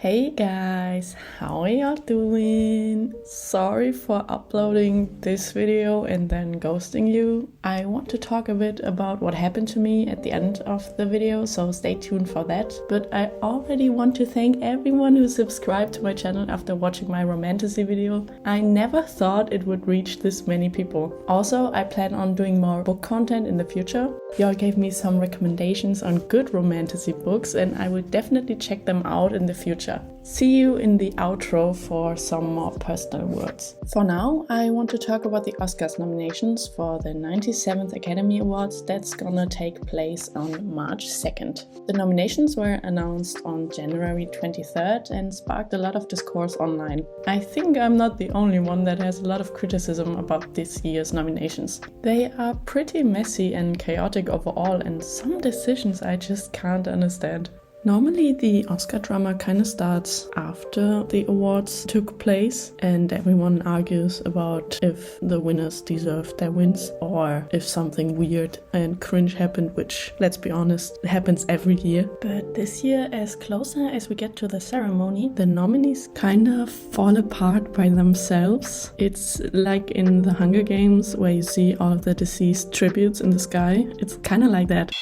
Hey guys, how are y'all doing? Sorry for uploading this video and then ghosting you. I want to talk a bit about what happened to me at the end of the video, so stay tuned for that. But I already want to thank everyone who subscribed to my channel after watching my romantasy video. I never thought it would reach this many people. Also, I plan on doing more book content in the future. Y'all gave me some recommendations on good romantasy books and I will definitely check them out in the future. See you in the outro for some more personal words. For now, I want to talk about the Oscars nominations for the 97th Academy Awards that's gonna take place on March 2nd. The nominations were announced on January 23rd and sparked a lot of discourse online. I think I'm not the only one that has a lot of criticism about this year's nominations. They are pretty messy and chaotic overall, and some decisions I just can't understand. Normally the Oscar drama kind of starts after the awards took place and everyone argues about if the winners deserved their wins or if something weird and cringe happened, which, let's be honest, happens every year. But this year, as closer as we get to the ceremony, the nominees kind of fall apart by themselves. It's like in the Hunger Games where you see all of the deceased tributes in the sky. It's kind of like that.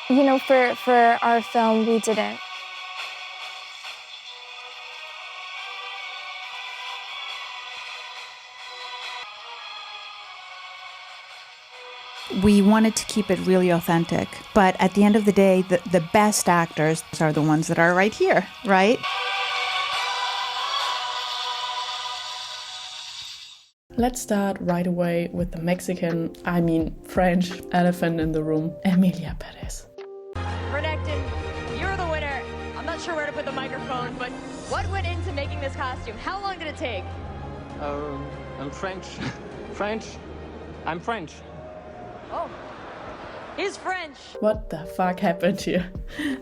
You know, for our film, we didn't. We wanted to keep it really authentic, but at the end of the day, the best actors are the ones that are right here, right? Let's start right away with the French elephant in the room, Emilia Pérez. You're the winner. I'm not sure where to put the microphone, but what went into making this costume? How long did it take? I'm French. I'm French. Oh, he's French. What the fuck happened here?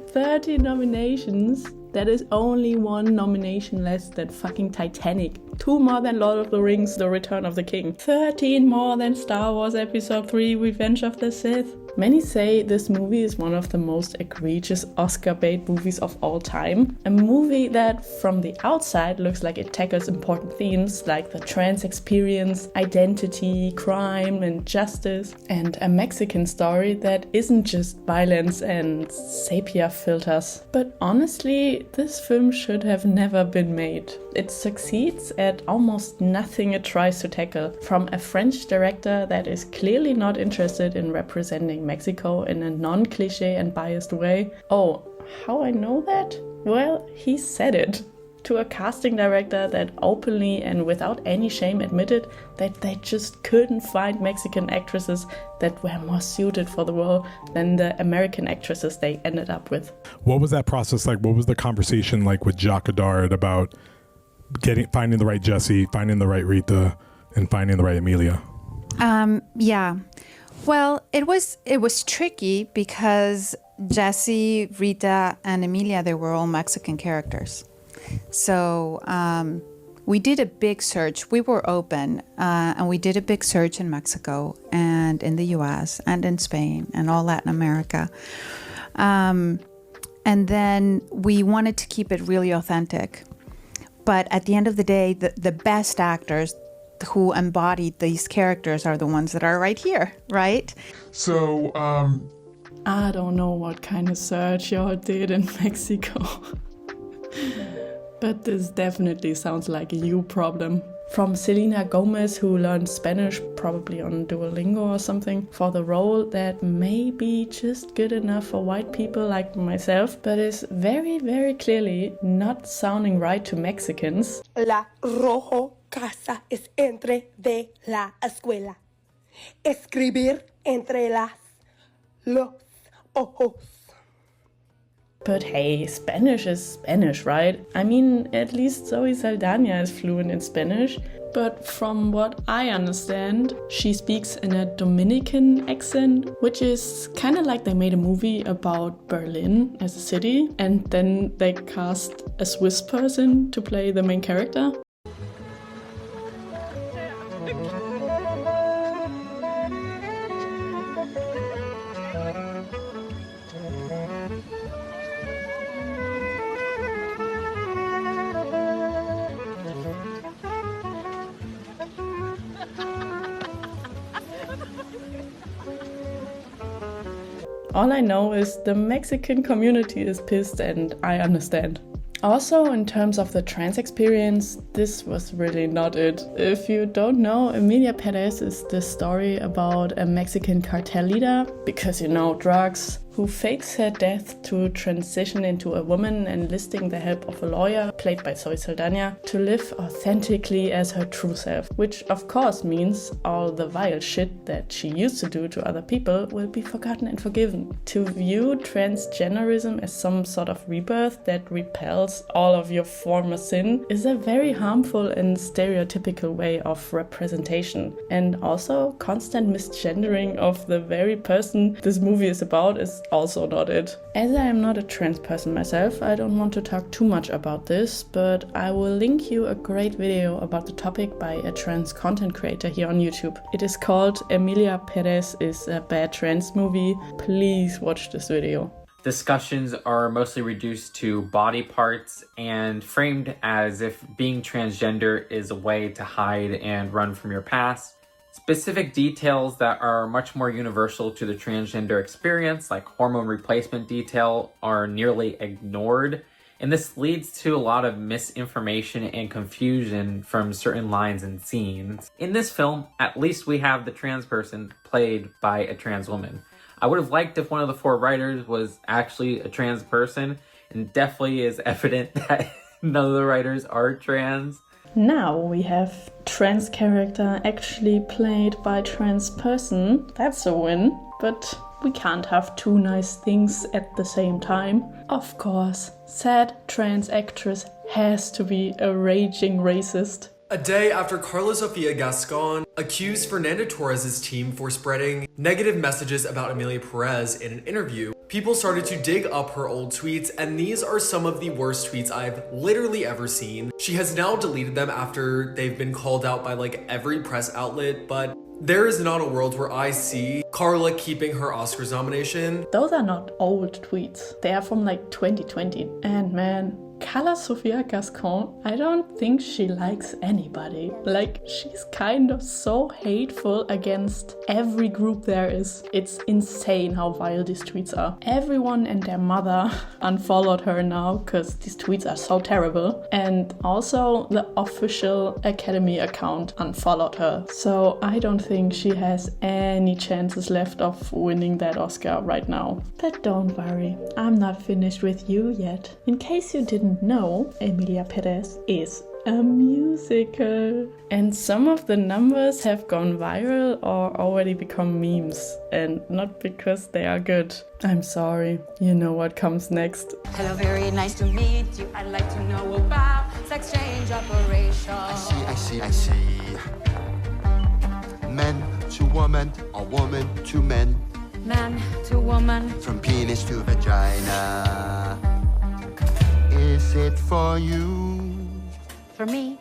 30 nominations? That is only one nomination less than fucking Titanic. 2 more than Lord of the Rings, The Return of the King. 13 more than Star Wars Episode 3, Revenge of the Sith. Many say this movie is one of the most egregious Oscar bait movies of all time. A movie that from the outside looks like it tackles important themes like the trans experience, identity, crime and justice, and a Mexican story that isn't just violence and sepia filters. But honestly, this film should have never been made. It succeeds at almost nothing it tries to tackle. From a French director that is clearly not interested in representing Mexico in a non-cliché and biased way. Oh, how I know that? Well, he said it. To a casting director that openly and without any shame admitted that they just couldn't find Mexican actresses that were more suited for the role than the American actresses they ended up with. What was that process like? What was the conversation like with Jacques Godard about finding the right Jessie, finding the right Rita, and finding the right Emilia? Yeah. Well, it was tricky because Jessie, Rita, and Emilia, they were all Mexican characters. So we did a big search. We were open, and we did a big search in Mexico and in the US and in Spain and all Latin America. And then we wanted to keep it really authentic. But at the end of the day, the best actors who embodied these characters are the ones that are right here, right? So, I don't know what kind of search y'all did in Mexico. But this definitely sounds like a you problem. From Selena Gomez, who learned Spanish, probably on Duolingo or something, for the role that may be just good enough for white people like myself, but is very, very clearly not sounding right to Mexicans. La rojo casa es entre de la escuela. Escribir entre los ojos. But hey, Spanish is Spanish, right? I mean, at least Zoe Saldana is fluent in Spanish. But from what I understand, she speaks in a Dominican accent, which is kind of like they made a movie about Berlin as a city, and then they cast a Swiss person to play the main character. All I know is the Mexican community is pissed and I understand. Also, in terms of the trans experience, this was really not it. If you don't know, Emilia Pérez is the story about a Mexican cartel leader, because you know, drugs, who fakes her death to transition into a woman, enlisting the help of a lawyer, played by Zoe Saldana, to live authentically as her true self. Which of course means all the vile shit that she used to do to other people will be forgotten and forgiven. To view transgenderism as some sort of rebirth that repels all of your former sin is a very harmful and stereotypical way of representation. And also, constant misgendering of the very person this movie is about is also not it. As I am not a trans person myself, I don't want to talk too much about this, but I will link you a great video about the topic by a trans content creator here on YouTube. It is called Emilia Pérez is a Bad Trans Movie. Please watch this video. Discussions are mostly reduced to body parts and framed as if being transgender is a way to hide and run from your past. Specific details that are much more universal to the transgender experience, like hormone replacement detail, are nearly ignored. And this leads to a lot of misinformation and confusion from certain lines and scenes. In this film, at least we have the trans person played by a trans woman. I would have liked if one of the 4 writers was actually a trans person, and definitely is evident that none of the writers are trans. Now we have trans character actually played by trans person. That's a win. But we can't have 2 nice things at the same time. Of course, said trans actress has to be a raging racist. A day after Carla Sofia Gascon accused Fernando Torres' team for spreading negative messages about Emilia Pérez in an interview, people started to dig up her old tweets, and these are some of the worst tweets I've literally ever seen. She has now deleted them after they've been called out by like every press outlet, but there is not a world where I see Carla keeping her Oscars nomination. Those are not old tweets. They are from like 2020. And man, Carla Sofia Gascon, I don't think she likes anybody. Like, she's kind of so hateful against every group there is. It's insane how vile these tweets are. Everyone and their mother unfollowed her now because these tweets are so terrible. And also the official Academy account unfollowed her. So I don't think she has any chances left of winning that Oscar right now. But don't worry, I'm not finished with you yet. In case you didn't know, Emilia Pérez is a musical. And some of the numbers have gone viral or already become memes. And not because they are good. I'm sorry, you know what comes next. Hello, very nice to meet you. I'd like to know about sex change operation. I see. Men to woman, or woman to men. Man to woman. From penis to vagina. Is it for you? For me.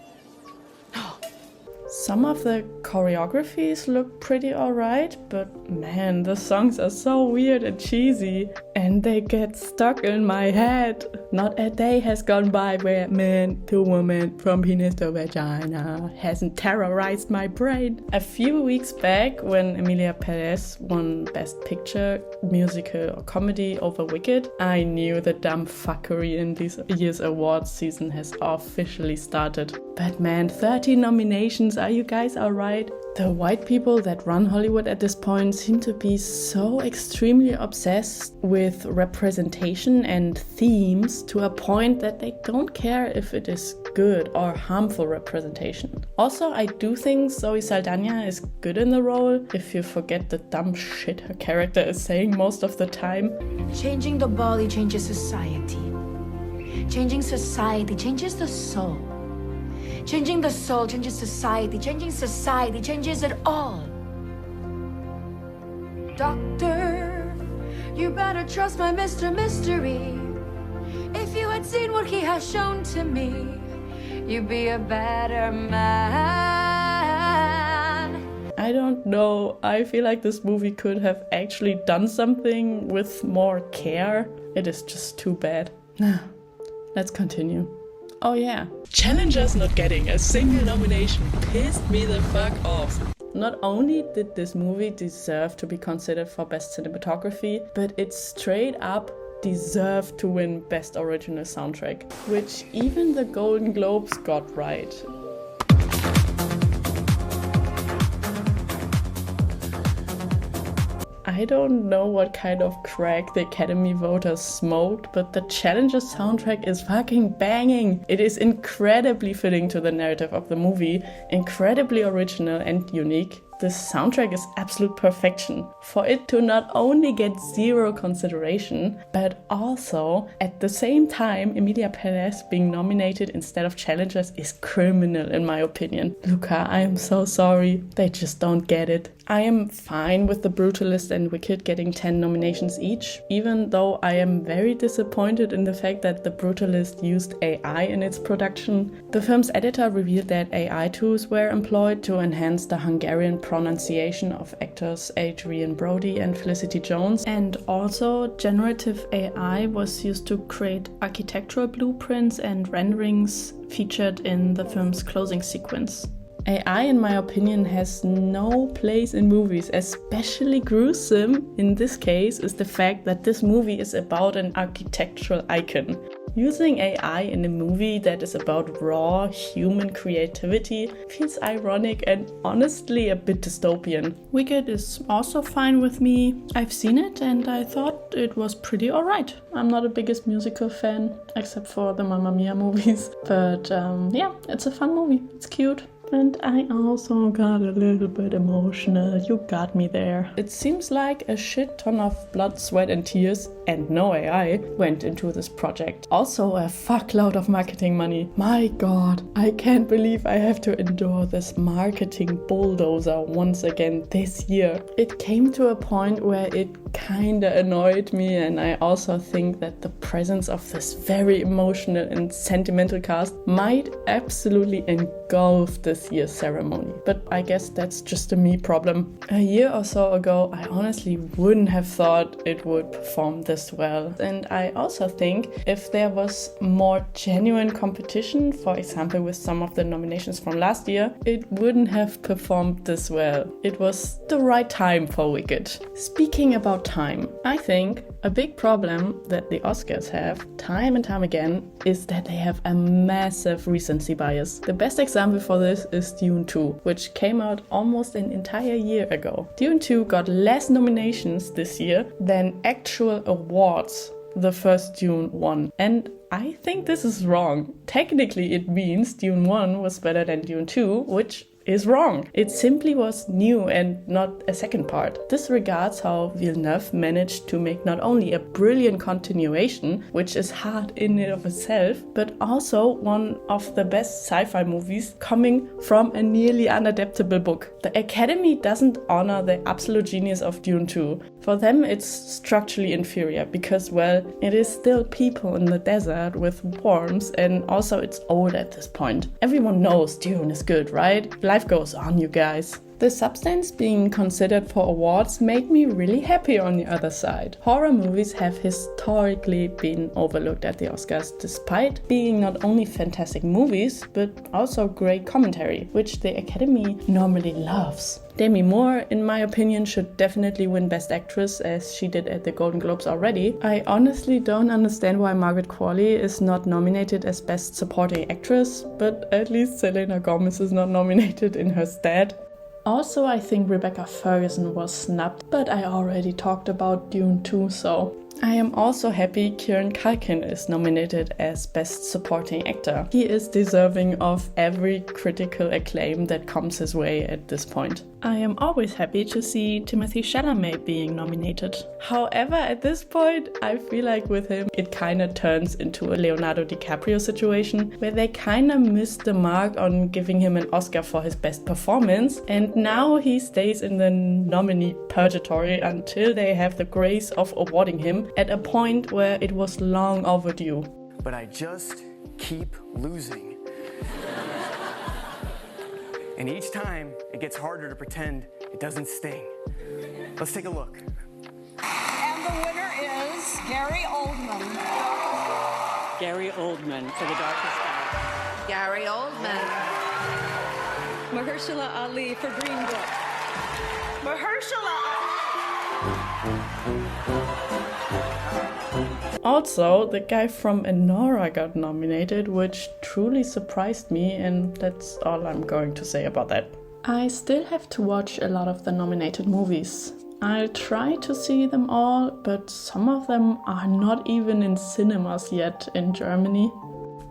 Some of the choreographies look pretty alright, but man, the songs are so weird and cheesy, and they get stuck in my head. Not a day has gone by where man to woman from penis to vagina hasn't terrorized my brain. A few weeks back, when Emilia Pérez won Best Picture, Musical or Comedy over Wicked, I knew the dumb fuckery in this year's awards season has officially started. But man, 30 nominations, are you guys alright? The white people that run Hollywood at this point seem to be so extremely obsessed with representation and themes to a point that they don't care if it is good or harmful representation. Also, I do think Zoe Saldana is good in the role, if you forget the dumb shit her character is saying most of the time. Changing the body changes society. Changing society changes the soul. Changing the soul changes society. Changing society changes it all. Doctor, you better trust my Mr. Mystery. If you had seen what he has shown to me, you'd be a better man. I don't know. I feel like this movie could have actually done something with more care. It is just too bad. Let's continue. Oh yeah. Challengers not getting a single nomination pissed me the fuck off. Not only did this movie deserve to be considered for Best Cinematography, but it straight up deserved to win Best Original Soundtrack, which even the Golden Globes got right. I don't know what kind of crack the Academy voters smoked, but the Challenger's soundtrack is fucking banging. It is incredibly fitting to the narrative of the movie, incredibly original and unique. This soundtrack is absolute perfection. For it to not only get zero consideration, but also at the same time Emilia Pérez being nominated instead of challengers is criminal in my opinion. Luca, I am so sorry. They just don't get it. I am fine with The Brutalist and Wicked getting 10 nominations each, even though I am very disappointed in the fact that The Brutalist used AI in its production. The film's editor revealed that AI tools were employed to enhance the Hungarian pronunciation of actors Adrian Brody and Felicity Jones, and also generative AI was used to create architectural blueprints and renderings featured in the film's closing sequence. AI, in my opinion, has no place in movies. Especially gruesome in this case is the fact that this movie is about an architectural icon. Using AI in a movie that is about raw human creativity feels ironic and honestly a bit dystopian. Wicked is also fine with me. I've seen it and I thought it was pretty alright. I'm not the biggest musical fan, except for the Mamma Mia movies. But yeah, it's a fun movie. It's cute. And I also got a little bit emotional. You got me there. It seems like a shit ton of blood, sweat and tears, and no AI, went into this project. Also a fuckload of marketing money. My god, I can't believe I have to endure this marketing bulldozer once again this year. It came to a point where it kinda annoyed me, and I also think that the presence of this very emotional and sentimental cast might absolutely engulf this year's ceremony. But I guess that's just a me problem. A year or so ago, I honestly wouldn't have thought it would perform this well. And I also think if there was more genuine competition, for example with some of the nominations from last year, it wouldn't have performed this well. It was the right time for Wicked. Speaking about time, I think a big problem that the Oscars have, time and time again, is that they have a massive recency bias. The best example for this is Dune 2, which came out almost an entire year ago. Dune 2 got less nominations this year than actual awards the first Dune won. And I think this is wrong. Technically it means Dune 1 was better than Dune 2, which is wrong. It simply was new and not a second part. This regards how Villeneuve managed to make not only a brilliant continuation, which is hard in and of itself, but also one of the best sci-fi movies coming from a nearly unadaptable book. The Academy doesn't honor the absolute genius of Dune 2. For them it's structurally inferior because, well, it is still people in the desert with worms, and also it's old at this point. Everyone knows Dune is good, right? Life goes on, you guys. The substance being considered for awards made me really happy on the other side. Horror movies have historically been overlooked at the Oscars, despite being not only fantastic movies, but also great commentary, which the Academy normally loves. Demi Moore, in my opinion, should definitely win Best Actress, as she did at the Golden Globes already. I honestly don't understand why Margaret Qualley is not nominated as Best Supporting Actress, but at least Selena Gomez is not nominated in her stead. Also, I think Rebecca Ferguson was snubbed, but I already talked about Dune 2, so I am also happy Kieran Culkin is nominated as Best Supporting Actor. He is deserving of every critical acclaim that comes his way at this point. I am always happy to see Timothée Chalamet being nominated. However, at this point, I feel like with him, it kinda turns into a Leonardo DiCaprio situation, where they kinda missed the mark on giving him an Oscar for his best performance, and now he stays in the nominee purgatory until they have the grace of awarding him at a point where it was long overdue. But I just keep losing. And each time, it gets harder to pretend it doesn't sting. Let's take a look. And the winner is Gary Oldman. Gary Oldman for The Darkest Hour. Gary Oldman. Mahershala Ali for Green Book. Mahershala Also, the guy from Enora got nominated, which truly surprised me, and that's all I'm going to say about that. I still have to watch a lot of the nominated movies. I'll try to see them all, but some of them are not even in cinemas yet in Germany.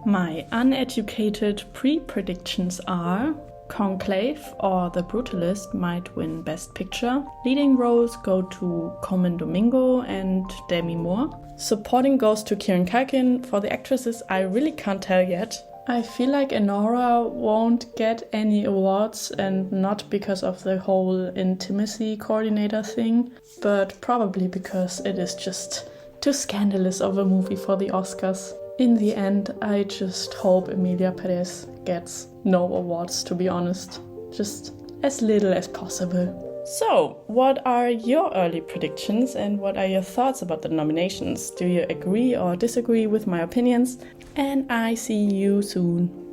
My uneducated pre-predictions are: Conclave or The Brutalist might win Best Picture. Leading roles go to Coleman Domingo and Demi Moore. Supporting goes to Kieran Culkin. For the actresses, I really can't tell yet. I feel like Enora won't get any awards, and not because of the whole intimacy coordinator thing, but probably because it is just too scandalous of a movie for the Oscars. In the end, I just hope Emilia Pérez gets no awards, to be honest. Just as little as possible. So, what are your early predictions and what are your thoughts about the nominations? Do you agree or disagree with my opinions? And I see you soon.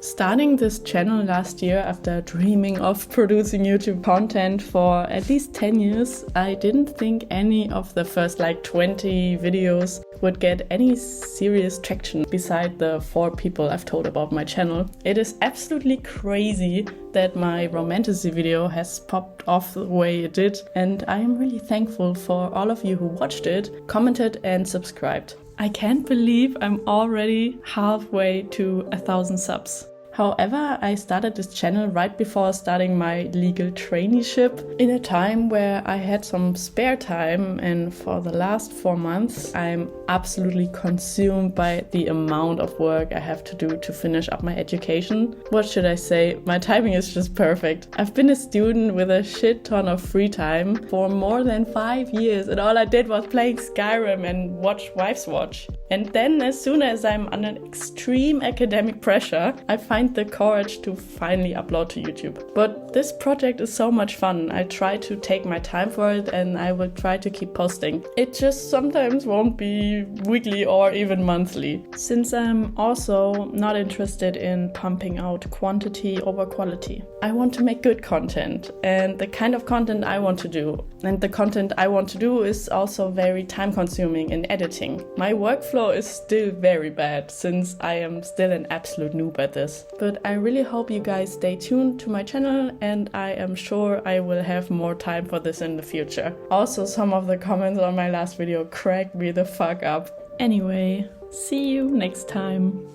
Starting this channel last year after dreaming of producing YouTube content for at least 10 years, I didn't think any of the first 20 videos would get any serious traction beside the 4 people I've told about my channel. It is absolutely crazy that my romantasy video has popped off the way it did, and I am really thankful for all of you who watched it, commented and subscribed. I can't believe I'm already halfway to 1,000 subs. However, I started this channel right before starting my legal traineeship, in a time where I had some spare time, and for the last 4 months I'm absolutely consumed by the amount of work I have to do to finish up my education. What should I say? My timing is just perfect. I've been a student with a shit ton of free time for more than 5 years, and all I did was playing Skyrim and watch Wives Watch. And then as soon as I'm under extreme academic pressure, I find the courage to finally upload to YouTube. But this project is so much fun. I try to take my time for it and I will try to keep posting. It just sometimes won't be weekly or even monthly. Since I'm also not interested in pumping out quantity over quality. I want to make good content and the kind of content I want to do. And the content I want to do is also very time consuming in editing. My workflow is still very bad since I am still an absolute noob at this. But I really hope you guys stay tuned to my channel and I am sure I will have more time for this in the future. Also, some of the comments on my last video cracked me the fuck up. Anyway, see you next time.